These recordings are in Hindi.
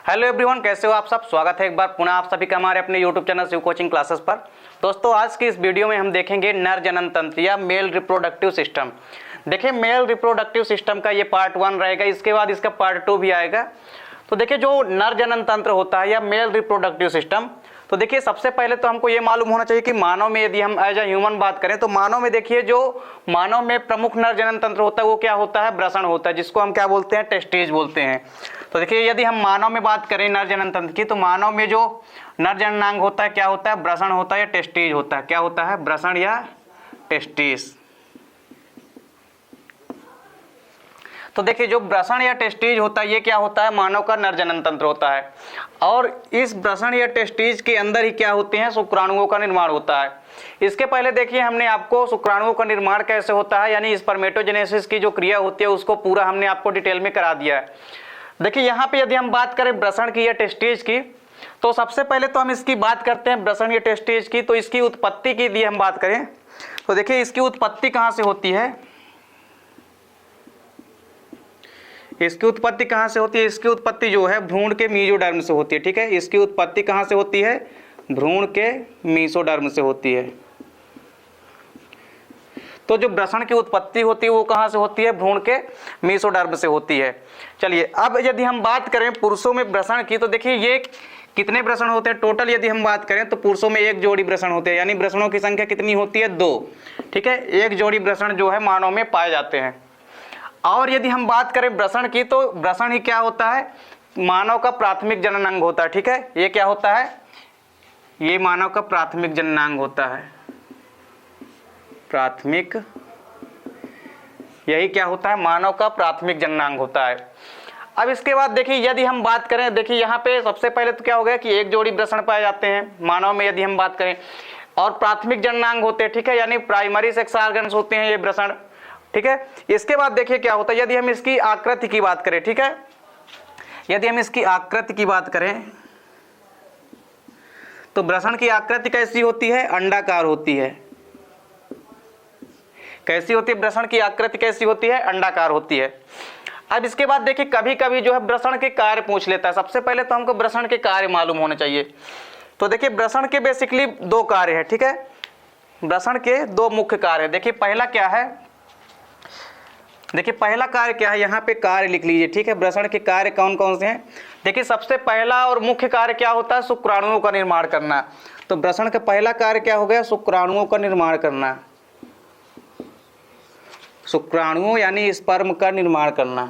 हेलो एवरीवन, कैसे हो आप सब। स्वागत है एक बार पुनः आप सभी का हमारे अपने YouTube channel Shiv coaching classes पर। दोस्तों, आज की इस वीडियो में हम देखेंगे नर जनन तंत्र या मेल रिप्रोडक्टिव सिस्टम। देखिए, मेल रिप्रोडक्टिव सिस्टम का ये पार्ट 1 रहेगा, इसके बाद इसका पार्ट 2 भी आएगा। तो देखिए, जो नर जनन तंत्र होता है या मेल रिप्रोडक्टिव सिस्टम, तो देखिए सबसे पहले तो हमको ये मालूम होना चाहिए कि मानव में यदि हम एज ए ह्यूमन बात करें तो मानव में देखिए जो मानव में प्रमुख नर जनन तंत्र होता है वो क्या होता है, वृषण होता है, जिसको हम क्या बोलते हैं, टेस्टिज बोलते हैं। तो देखिए, यदि हम मानव में बात करें नर जनन तंत्र की, तो मानव में जो नर जननांग होता है क्या होता है, वृषण होता है या टेस्टिज होता है। क्या होता है, वृषण या टेस्टिस। तो देखिए, जो वृषण या टेस्टिज होता है ये क्या होता है, मानव का नर जनन तंत्र होता है। और इस वृषण या टेस्टिज के अंदर ही क्या होते हैं, शुक्राणुओं का निर्माण होता है। इसके पहले देखिए हमने आपको शुक्राणुओं का निर्माण कैसे होता है यानी स्पर्मेटोजेनेसिस की जो क्रिया होती है उसको पूरा हमने आपको डिटेल में करा दिया है। देखिए, यहाँ पे यदि हम बात करें वृषण की या टेस्टिज की, तो सबसे पहले तो हम इसकी बात करते हैं वृषण या टेस्टिज की। तो इसकी उत्पत्ति की यदि हम बात करें तो देखिए इसकी उत्पत्ति कहाँ से होती है, इसकी उत्पत्ति कहाँ से होती है, इसकी उत्पत्ति जो है भ्रूण के मीजोडर्म से होती है। ठीक है, इसकी उत्पत्ति कहाँ से होती है, भ्रूण के मीजोडर्म से होती है। तो जो वृषण की उत्पत्ति होती है वो कहाँ से होती है, भ्रूण के मीजोडर्म से होती है। चलिए, अब यदि हम बात करें पुरुषों में वृषण की, तो देखिए ये कितने वृषण होते हैं टोटल यदि हम बात करें तो पुरुषों में एक जोड़ी वृषण होते हैं, यानी वृषणों की संख्या कितनी होती है, 2। ठीक है, एक जोड़ी वृषण जो है मानव में पाए जाते हैं। और यदि हम बात करें वृषण की, तो वृषण ही क्या होता है, मानव का प्राथमिक जननांग होता है। ठीक है, ये क्या होता है, ये मानव का प्राथमिक जननांग होता है, प्राथमिक, यही क्या होता है, मानव का प्राथमिक जननांग होता है। अब इसके बाद देखिए यदि हम बात करें, देखिए यहाँ पे सबसे पहले तो क्या हो गया कि एक जोड़ी वृषण पाए जाते हैं मानव में यदि हम बात करें, और प्राथमिक जननांग होते हैं। ठीक है, यानी प्राइमरी सेक्स ऑर्गन्स होते हैं ये वृषण। ठीक है, इसके बाद देखिए क्या होता है, यदि हम इसकी आकृति की बात करें, ठीक है, यदि हम इसकी आकृति की बात करें तो वृषण की आकृति कैसी होती है, अंडाकार होती है। कैसी होती है, वृषण की आकृति कैसी होती है, अंडाकार होती है। अब इसके बाद देखिए कभी कभी जो है वृषण के कार्य पूछ लेता है। सबसे पहले तो हमको वृषण के कार्य मालूम होने चाहिए। तो देखिए वृषण के बेसिकली 2 कार्य है। ठीक है, वृषण के 2 मुख्य कार्य है। देखिए पहला क्या है, देखिए पहला कार्य क्या है, यहाँ पे कार्य लिख लीजिए। ठीक है, वृषण के कार्य कौन कौन से हैं। देखिए सबसे पहला और मुख्य कार्य क्या होता है, शुक्राणुओं का निर्माण करना। तो वृषण का पहला कार्य क्या हो गया, शुक्राणुओं का निर्माण करना। शुक्राणुओं यानी स्पर्म का निर्माण करना,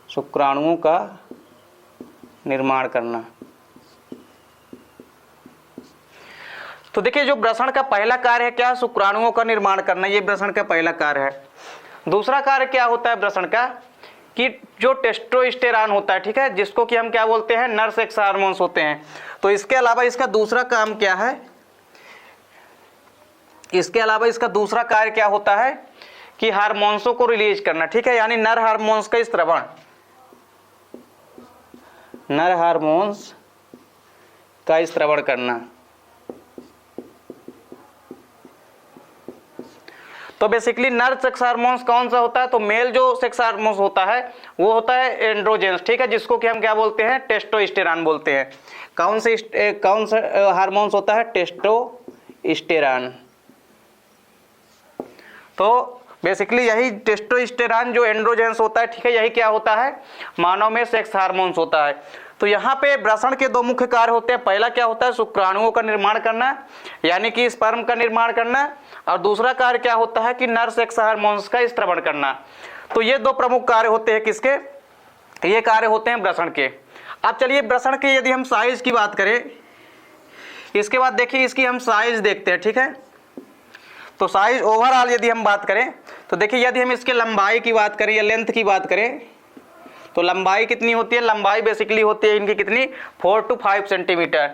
शुक्राणुओं का निर्माण करना। तो देखिए जो वृषण का पहला कार्य है क्या, शुक्राणुओं का निर्माण करना, ये वृषण का पहला कार्य है। दूसरा कार्य क्या होता है वृषण का, कि जो टेस्टोस्टेरॉन होता है, ठीक है, जिसको कि हम क्या बोलते हैं, नर सेक्स हार्मोन्स होते हैं। तो इसके अलावा इसका दूसरा काम क्या है, इसके अलावा इसका दूसरा कार्य क्या होता है कि हार्मोन्सों को रिलीज करना। ठीक है, यानी नर हार्मोन्स का स्त्रवण, नर हार्मोन्स का स्त्रवण करना। तो बेसिकली नर सेक्स हार्मोन्स कौन सा होता है, तो मेल जो सेक्स हार्मोन्स होता है वो होता है एंड्रोजेंस। ठीक है, जिसको कि हम क्या बोलते हैं, टेस्टोस्टेरॉन बोलते हैं। कौन सा हार्मोन्स होता है, टेस्टोस्टेरॉन। तो बेसिकली यही टेस्टोस्टेरॉन जो एंड्रोजेंस होता है, ठीक है, यही क्या होता है, मानव में सेक्स हार्मोन्स होता है। तो यहाँ पे वृषण के 2 मुख्य कार्य होते हैं। पहला क्या होता है, शुक्राणुओं का निर्माण करना, यानी कि स्पर्म का निर्माण करना, और दूसरा कार्य क्या होता है कि नर सेक्स हार्मोन्स का स्त्रवण करना। तो ये 2 प्रमुख कार्य होते हैं किसके, ये कार्य होते हैं वृषण के। अब चलिए वृषण के यदि हम साइज की बात करें, इसके बाद देखिए इसकी हम साइज देखते हैं। ठीक है, तो साइज ओवरऑल यदि हम बात करें तो देखिए यदि हम इसके लंबाई की बात करें या लेंथ की बात करें तो लंबाई कितनी होती है, लंबाई बेसिकली होती है इनकी कितनी, 4 to 5 सेंटीमीटर,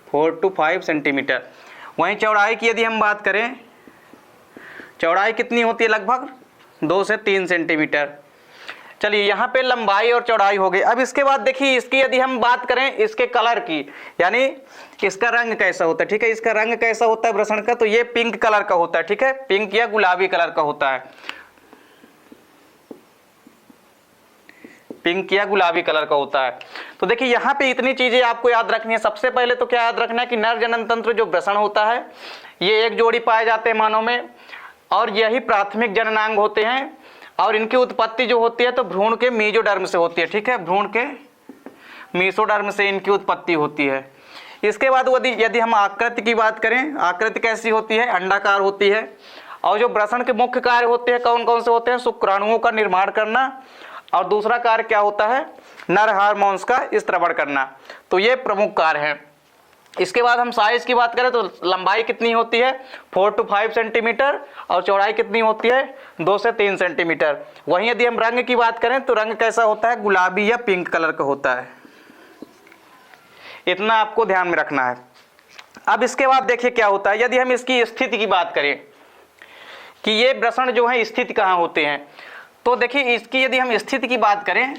4 to 5 सेंटीमीटर। वहीं चौड़ाई की यदि हम बात करें, चौड़ाई कितनी होती है, लगभग 2 से 3 सेंटीमीटर। चलिए यहाँ पे लंबाई और चौड़ाई हो गई। अब इसके बाद देखिए इसकी यदि हम बात करें इसके कलर की, यानी इसका रंग कैसा होता है। ठीक है, इसका रंग कैसा होता है वृषण का, तो ये पिंक कलर का होता है। ठीक है, पिंक या गुलाबी कलर का होता है। पिंक या गुलाबी कलर का होता है। तो देखिए यहाँ पे इतनी चीजें आपको याद रखनी है। सबसे पहले तो क्या याद रखना है कि नर जनन तंत्र जो वृषण होता है ये एक जोड़ी पाए जाते हैं मानव में, और यही प्राथमिक जननांग होते हैं, और इनकी उत्पत्ति जो होती है तो भ्रूण के मेसोडर्म से होती है। ठीक है, भ्रूण के मेसोडर्म से इनकी उत्पत्ति होती है। इसके बाद यदि हम आकृति की बात करें, आकृति कैसी होती है, अंडाकार होती है। और जो वृषण के मुख्य कार्य होते हैं कौन कौन से होते हैं, शुक्राणुओं का निर्माण करना, और दूसरा कार्य क्या होता है, नर हार्मोन्स का स्त्रवण करना। तो ये प्रमुख कार्य हैं। इसके बाद हम साइज की बात करें तो लंबाई कितनी होती है 4 to 5 सेंटीमीटर, और चौड़ाई कितनी होती है 2 से 3 सेंटीमीटर। वहीं यदि हम रंग की बात करें तो रंग कैसा होता है, गुलाबी या पिंक कलर का होता है। इतना आपको ध्यान में रखना है। अब इसके बाद देखिए क्या होता है, यदि हम इसकी स्थिति की बात करें कि ये वृषण जो है स्थित कहाँ होते हैं, तो देखिए इसकी यदि हम स्थिति की बात करें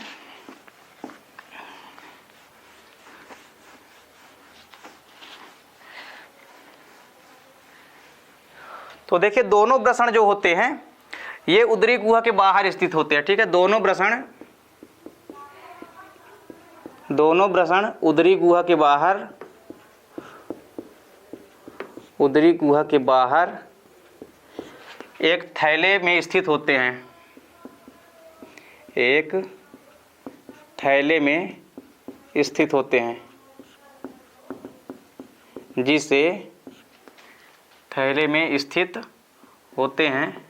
तो देखिए दोनों वृषण जो होते हैं ये उदरी गुहा के बाहर स्थित होते हैं। ठीक है, दोनों वृषण उदरी गुहा के बाहर एक थैले में स्थित होते हैं, एक थैले में स्थित होते हैं, जिसे थैले में स्थित होते हैं,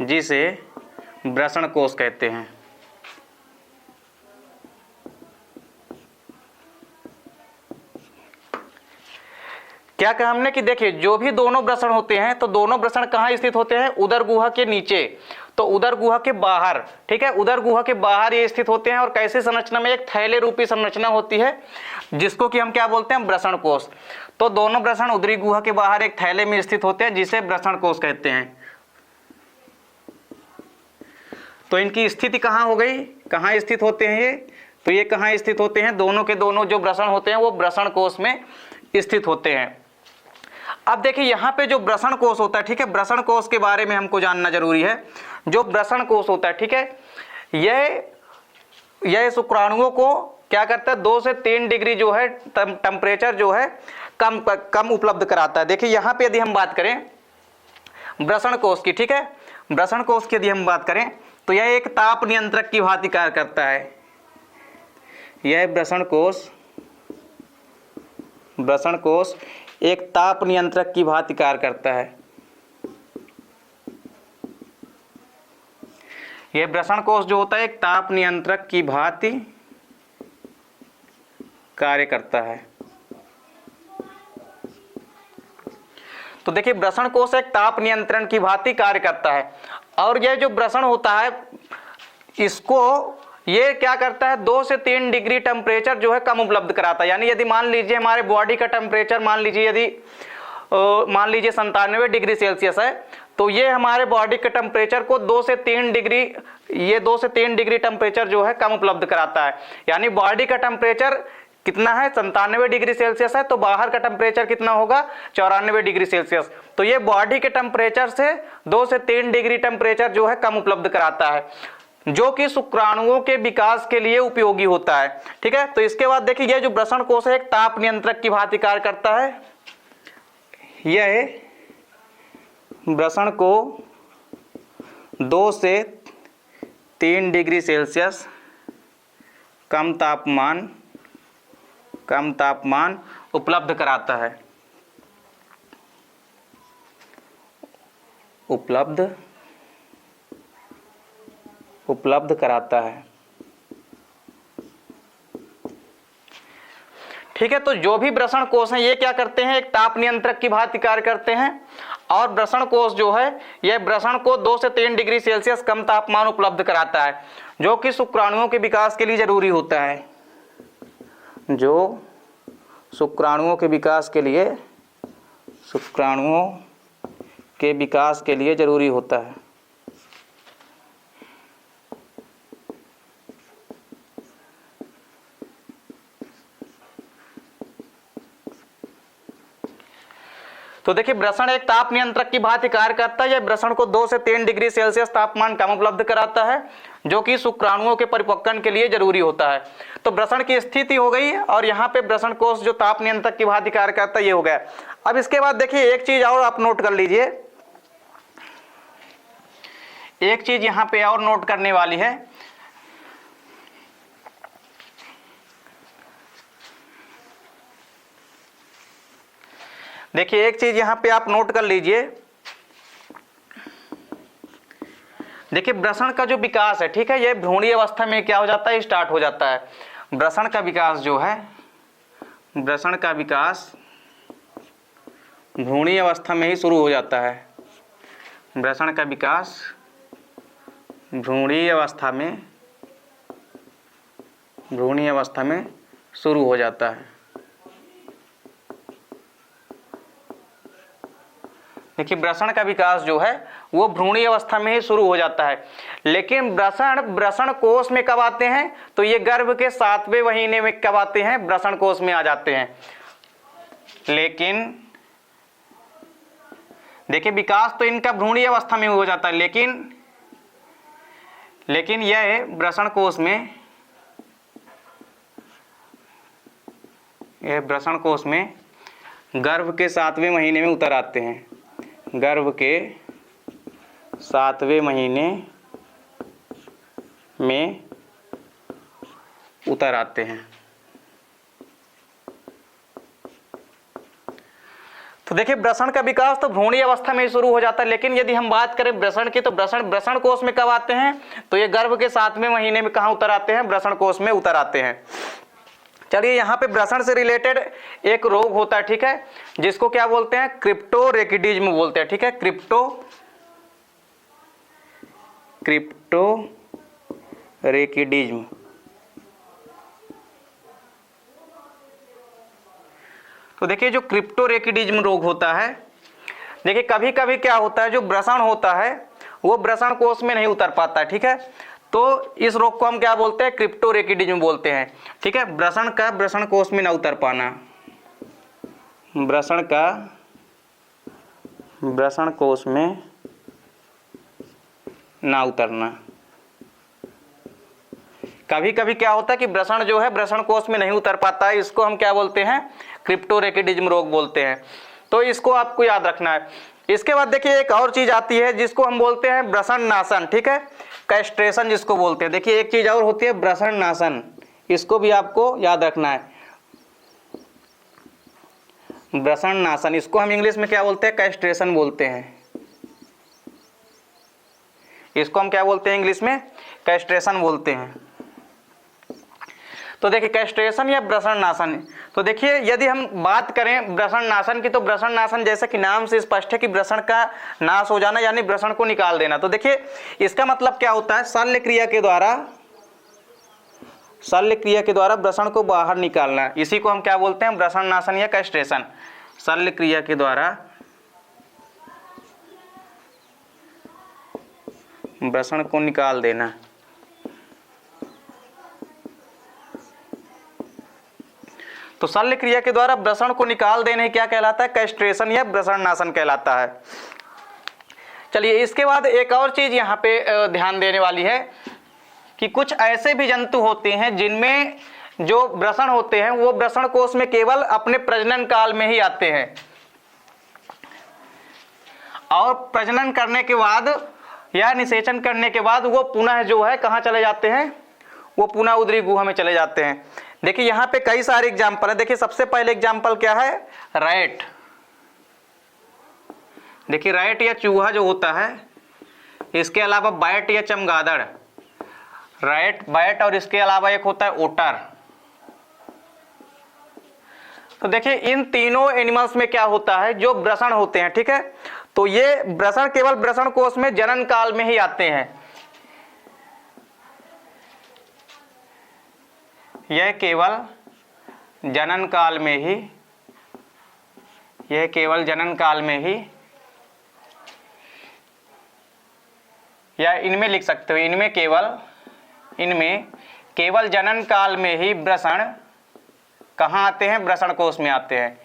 जिसे वृषण कोश कहते हैं। क्या कहा हमने कि देखिए जो भी दोनों वृषण होते हैं तो दोनों वृषण कहाँ स्थित होते हैं, उदर गुहा के नीचे, तो उदर गुहा के बाहर। ठीक है, उदर गुहा के बाहर ये स्थित होते हैं, और कैसी संरचना में, एक थैले रूपी संरचना होती है जिसको कि हम क्या बोलते हैं, वृषण कोश। तो दोनों वृषण उदरी गुहा के बाहर एक थैले में स्थित होते हैं जिसे वृषण कोश कहते हैं। तो इनकी स्थिति कहाँ हो गई, कहाँ स्थित होते हैं ये, तो ये कहाँ स्थित होते हैं, दोनों के दोनों जो वृषण होते हैं वो वृषण कोश में स्थित होते हैं। अब देखिए यहाँ पे जो वृषण कोश होता है, ठीक है, वृषण कोश के बारे में हमको जानना जरूरी है। जो वृषण कोश होता है, ठीक है, यह शुक्राणुओं को क्या करता है, 2 से 3 डिग्री जो है टेम्परेचर जो है कम उपलब्ध कराता है। देखिए यहाँ पे यदि हम बात करें वृषण कोश की, ठीक है, वृषण कोश की यदि हम बात करें तो यह एक ताप नियंत्रक की भांति कार्य करता है। यह वृषण कोश एक ताप नियंत्रक की भांति कार्य करता है। यह वृषण कोश जो होता है एक ताप नियंत्रक की भांति कार्य करता है। तो देखिए वृषण कोश एक ताप नियंत्रण की भांति कार्य करता है, और यह जो वृषण होता है इसको ये क्या करता है, 2 से 3 डिग्री टेम्परेचर जो है कम उपलब्ध कराता है। यानी यदि मान लीजिए हमारे बॉडी का टेम्परेचर मान लीजिए 97 डिग्री सेल्सियस है, तो ये हमारे बॉडी के टेम्परेचर को 2 से 3 डिग्री टेम्परेचर जो है कम उपलब्ध कराता है। यानी बॉडी का टेम्परेचर कितना है, 97 डिग्री सेल्सियस है, तो बाहर का टेम्परेचर कितना होगा, 94 डिग्री सेल्सियस। तो ये बॉडी के टेम्परेचर से 2 से 3 डिग्री टेम्परेचर जो है कम उपलब्ध कराता है, जो कि शुक्राणुओं के विकास के लिए उपयोगी होता है। ठीक है, तो इसके बाद देखिए यह जो वृषण कोश है एक ताप नियंत्रक की भांति कार्य करता है। यह वृषण को 2 से 3 डिग्री सेल्सियस कम तापमान उपलब्ध कराता है, उपलब्ध कराता है। ठीक है, तो जो भी वृषण कोश हैं ये क्या करते हैं, एक ताप नियंत्रक की भांति कार्य करते हैं, और वृषण कोश जो है यह वृषण को 2 से 3 डिग्री सेल्सियस कम तापमान उपलब्ध कराता है, जो कि शुक्राणुओं के विकास के लिए जरूरी होता है, जो शुक्राणुओं के विकास के लिए जरूरी होता है। तो देखिए वृषण एक ताप नियंत्रक की भांति कार्य करता है। यह वृषण को 2 से 3 डिग्री सेल्सियस तापमान कम उपलब्ध कराता है, जो कि शुक्राणुओं के परिपक्वन के लिए जरूरी होता है। तो ब्रषण की स्थिति हो गई और यहाँ पे ब्रषण कोष जो ताप नियंत्रक की भांति कार्य करता है ये हो गया। अब इसके बाद देखिए एक चीज और आप नोट कर लीजिए, एक चीज यहाँ पे और नोट करने वाली है। देखिए एक चीज यहाँ पे आप नोट कर लीजिए, देखिए ब्रषण का जो विकास है, ठीक है, ये भ्रूणीय अवस्था में क्या हो जाता है, स्टार्ट हो जाता है। ब्रषण का विकास जो है, ब्रषण का विकास भ्रूणीय अवस्था में ही शुरू हो जाता है। ब्रषण का विकास भ्रूणीय अवस्था में शुरू हो जाता है। देखिए ब्रषण का विकास जो है वो भ्रूणीय अवस्था में ही शुरू हो जाता है, लेकिन ब्रषण कोष में कब आते हैं, तो ये गर्भ के 7वें महीने में कब आते हैं, ब्रषण कोष में आ जाते हैं। लेकिन देखिए विकास तो इनका भ्रूणीय अवस्था में हो जाता है, लेकिन यह ब्रषण कोष में गर्भ के 7वें महीने में उतर आते हैं। गर्भ के 7वें महीने में उतर आते हैं। तो देखिए ब्रषण का विकास तो भ्रूणीय अवस्था में ही शुरू हो जाता है, लेकिन यदि हम बात करें ब्रषण की, तो ब्रषण कोष में कब आते हैं, तो ये गर्भ के 7वें महीने में कहाँ उतर आते हैं, ब्रषण कोष में उतर आते हैं। चलिए यहाँ पे ब्रषण से रिलेटेड एक रोग होता है, ठीक है, जिसको क्या बोलते हैं, क्रिप्टोरेकिडिज्म बोलते हैं, ठीक है, क्रिप्टोरेकिडिज्म। तो देखिए जो क्रिप्टोरेकिडिज्म रोग होता है, देखिए कभी कभी क्या होता है, जो ब्रषण होता है वो ब्रषण कोष में नहीं उतर पाता है, ठीक है, तो इस रोग को हम क्या बोलते हैं, क्रिप्टोरेकिडिज्म बोलते हैं, ठीक है। ब्रषण कोष में ना उतर पाना, ब्रषण कोष में ना उतरना। कभी कभी क्या होता है कि ब्रषण जो है ब्रषण कोष में नहीं उतर पाता है, इसको हम क्या बोलते हैं, क्रिप्टोरेकिडिज्म रोग बोलते हैं। तो इसको आपको याद रखना है। इसके बाद देखिए एक और चीज आती है जिसको हम बोलते हैं ब्रषण नाशन, ठीक है, कैस्ट्रेशन जिसको बोलते हैं। देखिए एक चीज और होती है ब्रषण नाशन, इसको भी आपको याद रखना है। ब्रषण नाशन, इसको हम इंग्लिश में क्या बोलते हैं, कैस्ट्रेशन बोलते हैं। इसको हम क्या बोलते हैं, इंग्लिश में कैस्ट्रेशन बोलते हैं। तो देखिए कैस्ट्रेशन या ब्रषण नाशन, तो देखिए यदि हम बात करें ब्रषण नाशन की, तो ब्रषण नाशन जैसा कि नाम से स्पष्ट है कि ब्रषण का नाश हो जाना, यानी ब्रषण को निकाल देना। तो देखिए इसका मतलब क्या होता है, शल्य क्रिया के द्वारा ब्रषण को बाहर निकालना, इसी को हम क्या बोलते हैं, ब्रषण नाशन या कैस्ट्रेशन। शल्य क्रिया के द्वारा ब्रषण को निकाल देना। तो शल्य क्रिया के द्वारा ब्रषण को निकाल देने क्या कहलाता है, कैस्ट्रेशन या ब्रषण नाशन कहलाता है। चलिए इसके बाद एक और चीज यहाँ पे ध्यान देने वाली है कि कुछ ऐसे भी जंतु होते हैं जिनमें जो ब्रषण होते हैं वो ब्रषण कोष में केवल अपने प्रजनन काल में ही आते हैं, और प्रजनन करने के बाद या निषेचन करने के बाद वो पुनः जो है कहाँ चले जाते हैं, वो पुनः उदरी गुहा में चले जाते हैं। देखिए यहाँ पे कई सारे एग्जाम्पल है। देखिए सबसे पहले एग्जाम्पल क्या है, रैट। देखिए रैट या चूहा जो होता है, इसके अलावा बैट या चमगादड़, रैट, बैट, और इसके अलावा एक होता है ओटर। तो देखिए इन तीनों एनिमल्स में क्या होता है, जो ब्रषण होते हैं, ठीक है, तो ये ब्रषण केवल ब्रषण कोष में जनन काल में ही आते हैं। यह केवल जनन काल में ही, या इनमें लिख सकते हो, इनमें केवल जनन काल में ही ब्रषण कहाँ आते हैं, ब्रषण कोष में आते हैं।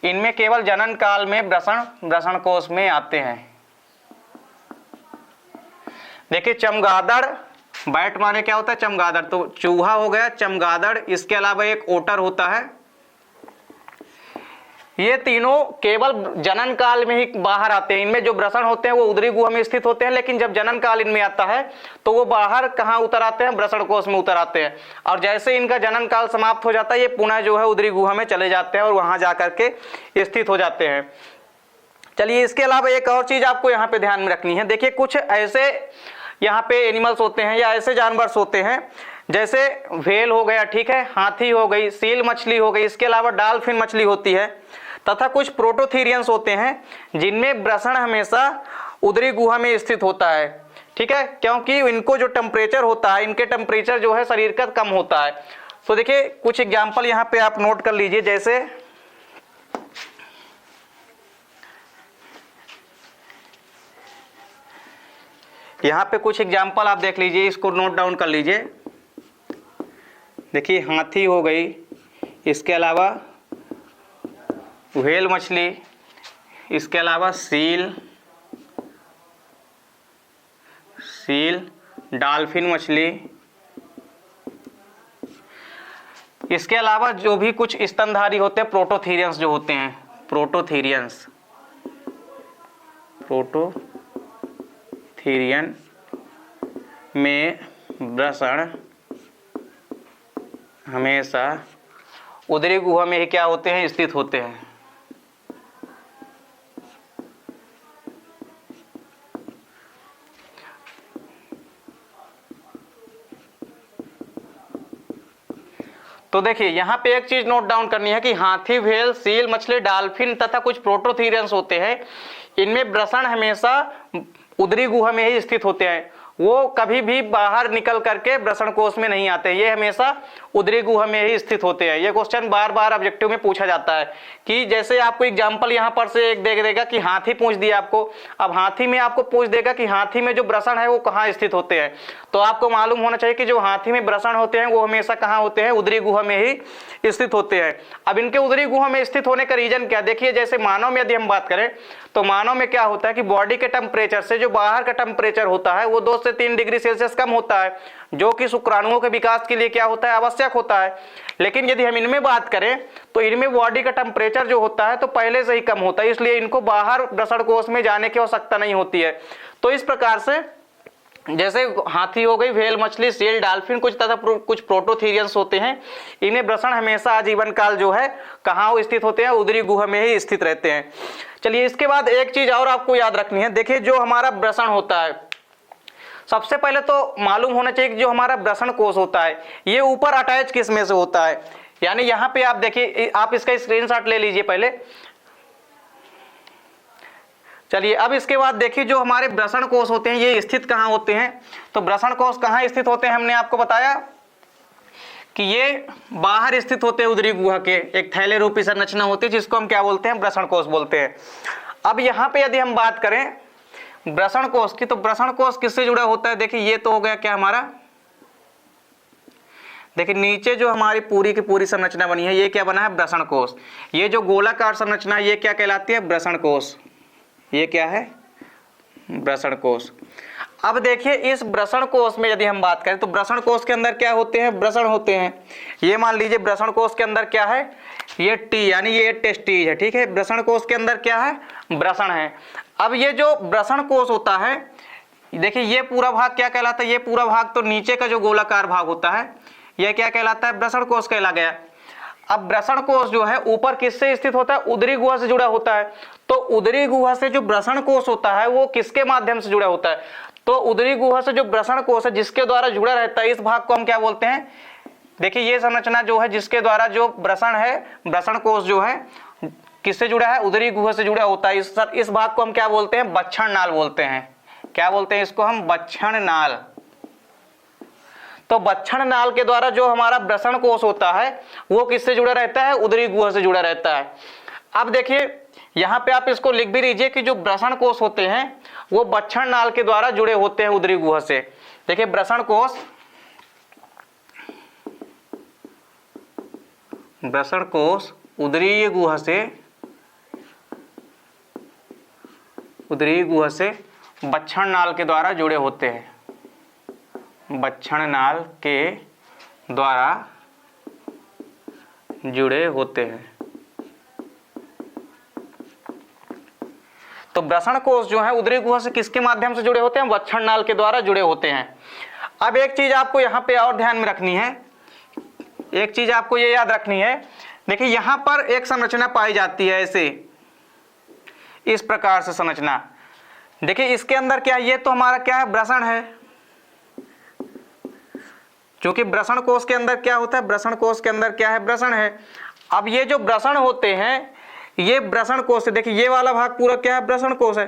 इनमें केवल जनन काल में ब्रषण कोष में आते हैं। देखिए चमगादड़, बैट माने क्या होता है चमगादड़, तो चूहा हो गया, चमगादड़, इसके अलावा एक ओटर होता है। ये तीनों केवल जनन काल में ही बाहर आते हैं। इनमें जो वृषण होते हैं वो उदरी गुहा में स्थित होते हैं, लेकिन जब जनन काल इनमें आता है तो वो बाहर कहाँ उतर आते हैं, वृषण कोष में उतर आते हैं। और जैसे इनका जनन काल समाप्त हो जाता है ये पुनः जो है उदरी गुहा में चले जाते हैं और वहां जाकर के स्थित हो जाते हैं। चलिए इसके अलावा एक और चीज आपको यहाँ पे ध्यान में रखनी है। देखिए कुछ ऐसे यहाँ पे एनिमल्स होते हैं या ऐसे जानवर होते हैं जैसे व्हेल हो गया, ठीक है, हाथी हो गई, सील मछली हो गई, इसके अलावा डॉल्फिन मछली होती है, तथा कुछ प्रोटोथीरियंस होते हैं जिनमें वृषण हमेशा उदरी गुहा में स्थित होता है, ठीक है, क्योंकि इनको जो टेम्परेचर होता है, इनके टेम्परेचर जो है शरीर का कम होता है। तो देखिए कुछ एग्जाम्पल यहाँ पे आप नोट कर लीजिए। जैसे यहाँ पे कुछ एग्जाम्पल आप देख लीजिए, इसको नोट डाउन कर लीजिए। देखिए हाथी हो गई, इसके अलावा व्हेल मछली, इसके अलावा सील, डॉल्फिन मछली, इसके अलावा जो भी कुछ स्तनधारी होते हैं प्रोटोथीरियंस जो होते हैं, प्रोटोथीरियन में वृषण हमेशा उदरी गुहा में ही क्या होते हैं, स्थित होते हैं। तो देखिए यहाँ पे एक चीज नोट डाउन करनी है कि हाथी, व्हेल, सील मछली, डॉल्फिन तथा कुछ प्रोटोथीरियंस होते हैं, इनमें वृषण हमेशा उदरी गुहा में ही स्थित होते हैं। वो कभी भी बाहर निकल करके वृषण कोष में नहीं आते, ये हमेशा उदरी गुहा में ही स्थित होते हैं। ये क्वेश्चन बार बार ऑब्जेक्टिव में पूछा जाता है कि जैसे आपको एग्जांपल यहाँ पर से एक देख देगा कि हाथी पूछ दिया आपको, अब हाथी में आपको पूछ देगा कि हाथी में जो वृषण है वो कहाँ स्थित होते हैं। तो आपको मालूम होना चाहिए कि जो हाथी में वृषण होते हैं वो हमेशा कहाँ होते हैं, उदरी गुहा में ही स्थित होते हैं। अब इनके उदरी गुहा में स्थित होने का रीजन क्या, देखिए जैसे मानव में यदि हम बात करें तो मानव में क्या होता है कि बॉडी के टेम्परेचर से जो बाहर का टेम्परेचर होता है वो 2 से 3 डिग्री सेल्सियस कम होता है, जो कि शुक्राणुओं के विकास के लिए क्या होता है, आवश्यक होता है। लेकिन यदि हम इनमें बात करें तो इनमें बॉडी का टेम्परेचर जो होता है तो पहले से ही कम होता है, इसलिए इनको बाहर वृषण कोष में जाने की आवश्यकता नहीं होती है। तो इस प्रकार से जैसे हाथी हो गई, व्हेल मछली, सील, डॉल्फिन कुछ तथा कुछ प्रोटोथीरियंस होते हैं, इन्हें वृषण हमेशा आजीवन काल जो है कहाँ स्थित होते हैं, उदरी गुहा में ही स्थित रहते हैं। चलिए इसके बाद एक चीज और आपको याद रखनी है। देखिए जो हमारा वृषण होता है, सबसे पहले तो मालूम होना चाहिए कि जो हमारा वृषण कोष होता है ये ऊपर अटैच किस में से होता है। यानी यहाँ पे आप देखिए, आप इसका स्क्रीनशॉट ले लीजिए पहले। चलिए अब इसके बाद देखिए जो हमारे वृषण कोष होते हैं ये स्थित कहाँ होते हैं। तो वृषण कोष कहाँ स्थित होते हैं, हमने आपको बताया कि ये बाहर स्थित होते हैं उदरी गुहा के, एक थैले रूपी संरचना होती है जिसको हम क्या बोलते हैं, वृषण कोष बोलते हैं। अब यहाँ पे यदि हम बात करें वृषण कोष की, तो वृषण कोष किससे जुड़ा होता है, देखिए ये तो हो गया क्या हमारा, देखिए नीचे जो हमारी पूरी की पूरी संरचना बनी है ये क्या बना है, वृषण कोष। ये जो गोलाकार संरचना ये क्या कहलाती है, वृषण कोष। ये क्या है, वृषण कोष। अब देखिए इस वृषण कोष में यदि हम बात करें तो वृषण कोष के अंदर क्या होते हैं, वृषण होते हैं। ये मान लीजिए वृषण कोष के अंदर क्या है, ये टी यानी ये टेस्टीज है, ठीक है। वृषण कोष के अंदर क्या है, वृषण है। अब ये जो वृषण कोष होता है, देखिए ये पूरा भाग क्या कहलाता है, ये पूरा भाग तो नीचे का जो गोलाकार भाग होता है यह क्या कहलाता है, वृषण कोष कहला गया। अब वृषण कोष जो है ऊपर किससे स्थित होता है, उदरी गुहा से जुड़ा होता है। तो उदरी गुहा से जो वृषण कोष होता है वो किसके माध्यम से जुड़ा होता है, तो उदरी गुहा से जो वृषण कोष है जिसके द्वारा जुड़ा रहता है, इस भाग को हम क्या बोलते हैं, देखिए ये संरचना जो है जिसके द्वारा जो वृषण है, वृषण कोष जो है किससे जुड़ा है, उदरी गुहा से जुड़ा होता है। इस भाग को हम क्या बोलते हैं, बच्छड़ नाल बोलते हैं। क्या बोलते हैं इसको हम, बच्छड़ नाल। तो बच्छड़ नाल के द्वारा जो हमारा वृषण कोष होता है वो किससे जुड़ा रहता है, उदरी गुहा से जुड़ा रहता है। अब देखिए यहाँ पे आप इसको लिख भी लीजिए कि जो वृषण कोष होते हैं वो बच्छड़ नाल के द्वारा जुड़े होते हैं उदरी गुहा से। देखिए वृषण कोष उदरी गुहा से बच्छड़ नाल के द्वारा जुड़े होते हैं, बच्छड़ नाल के द्वारा जुड़े होते हैं। तो वृषण कोश जो है उदरी गुहा से किसके माध्यम से जुड़े होते हैं? बच्छड़ नाल के द्वारा जुड़े होते हैं। अब एक चीज आपको यहाँ पे और ध्यान में रखनी है, एक चीज आपको ये याद रखनी है। देखिए यहां पर एक संरचना पाई जाती है ऐसे, इस प्रकार से संरचना। देखिए इसके अंदर क्या है, ये तो हमारा क्या है, वृषण है। क्योंकि वृषण कोश के अंदर क्या होता है, वृषण कोश के अंदर क्या है, वृषण है। अब ये जो वृषण होते हैं ये वृषण कोश से, देखिए ये वाला भाग पूरा क्या है, वृषण कोश है।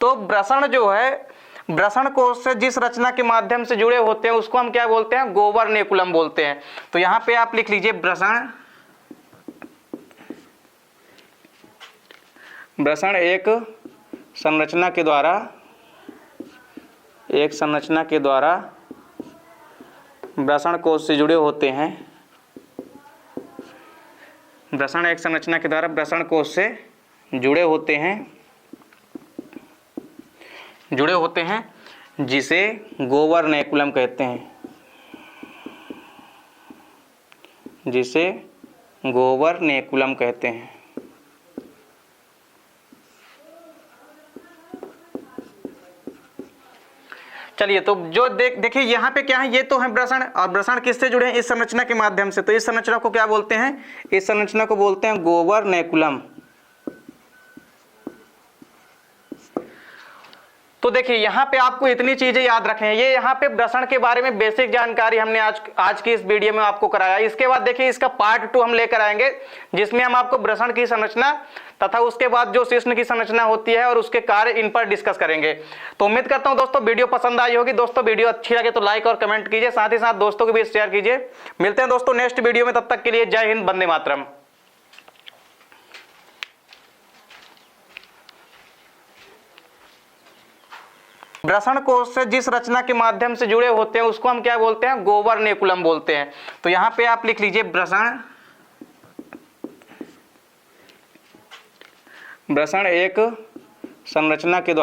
तो वृषण जो है वृषण कोश से जिस रचना के माध्यम से जुड़े होते हैं उसको हम क्या बोलते हैं, गोबर्नेकुलम बोलते हैं। तो यहां पे आप लिख लीजिए वृषण एक संरचना के द्वारा वृषण कोश से जुड़े होते हैं, वृषण एक संरचना के द्वारा वृषण कोश से जुड़े होते हैं जिसे गोबर्नेकुलम कहते हैं, जिसे गोबर्नेकुलम कहते हैं। चलिए तो जो देखिए यहाँ पे क्या है, ये तो है वृषण, और वृषण किससे जुड़े हैं, इस संरचना के माध्यम से। तो इस संरचना को क्या बोलते हैं, इस संरचना को बोलते हैं गोबर्नेकुलम। तो देखिए यहाँ पे आपको इतनी चीजें याद रखनी है। ये यहाँ पे वृषण के बारे में बेसिक जानकारी हमने आज की इस वीडियो में आपको कराया। इसके बाद देखिए इसका पार्ट 2 हम लेकर आएंगे, जिसमें हम आपको वृषण की संरचना तथा उसके बाद जो शिश्न की संरचना होती है और उसके कार्य, इन पर डिस्कस करेंगे। तो उम्मीद करता हूं दोस्तों वीडियो पसंद आई होगी। दोस्तों वीडियो अच्छी लगे तो लाइक और कमेंट कीजिए, साथ ही साथ दोस्तों के बीच शेयर कीजिए। मिलते हैं दोस्तों नेक्स्ट वीडियो में, तब तक के लिए जय हिंद, वंदे मातरम। वृषण कोश से जिस रचना के माध्यम से जुड़े होते हैं उसको हम क्या बोलते हैं, गोबर्नेकुलम बोलते हैं। तो यहां पे आप लिख लीजिए वृषण एक संरचना के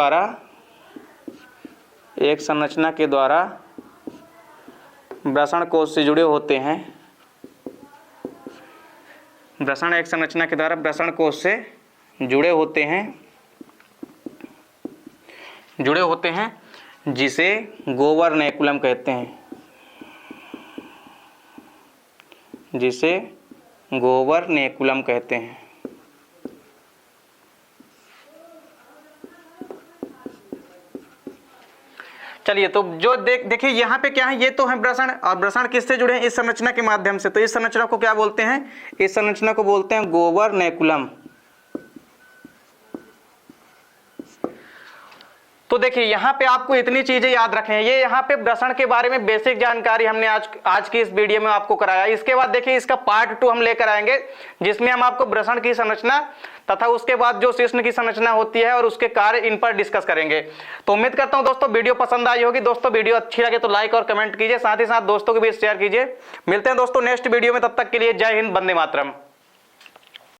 द्वारा वृषण कोश से जुड़े होते हैं, वृषण एक संरचना के द्वारा वृषण कोश से जुड़े होते हैं जिसे गोबर्नेकुलम कहते हैं, जिसे गोबर्नेकुलम कहते हैं। चलिए तो जो देखिए यहाँ पे क्या है, ये तो है वृषण, और वृषण किससे जुड़े हैं, इस संरचना के माध्यम से। तो इस संरचना को क्या बोलते हैं, इस संरचना को बोलते हैं गोबर्नेकुलम। तो देखिए यहाँ पे आपको इतनी चीजें याद रखनी है। ये यहाँ पे वृषण के बारे में बेसिक जानकारी हमने आज की इस वीडियो में आपको कराया। इसके बाद देखिए इसका पार्ट 2 हम लेकर आएंगे, जिसमें हम आपको वृषण की संरचना तथा उसके बाद जो शिश्न की संरचना होती है और उसके कार्य, इन पर डिस्कस करेंगे। तो उम्मीद करता हूं दोस्तों वीडियो पसंद आई होगी। दोस्तों वीडियो अच्छी लगे तो लाइक और कमेंट कीजिए, साथ ही साथ दोस्तों के बीच शेयर कीजिए। मिलते हैं दोस्तों नेक्स्ट वीडियो में, तब तक के लिए जय हिंद, वंदे मातरम।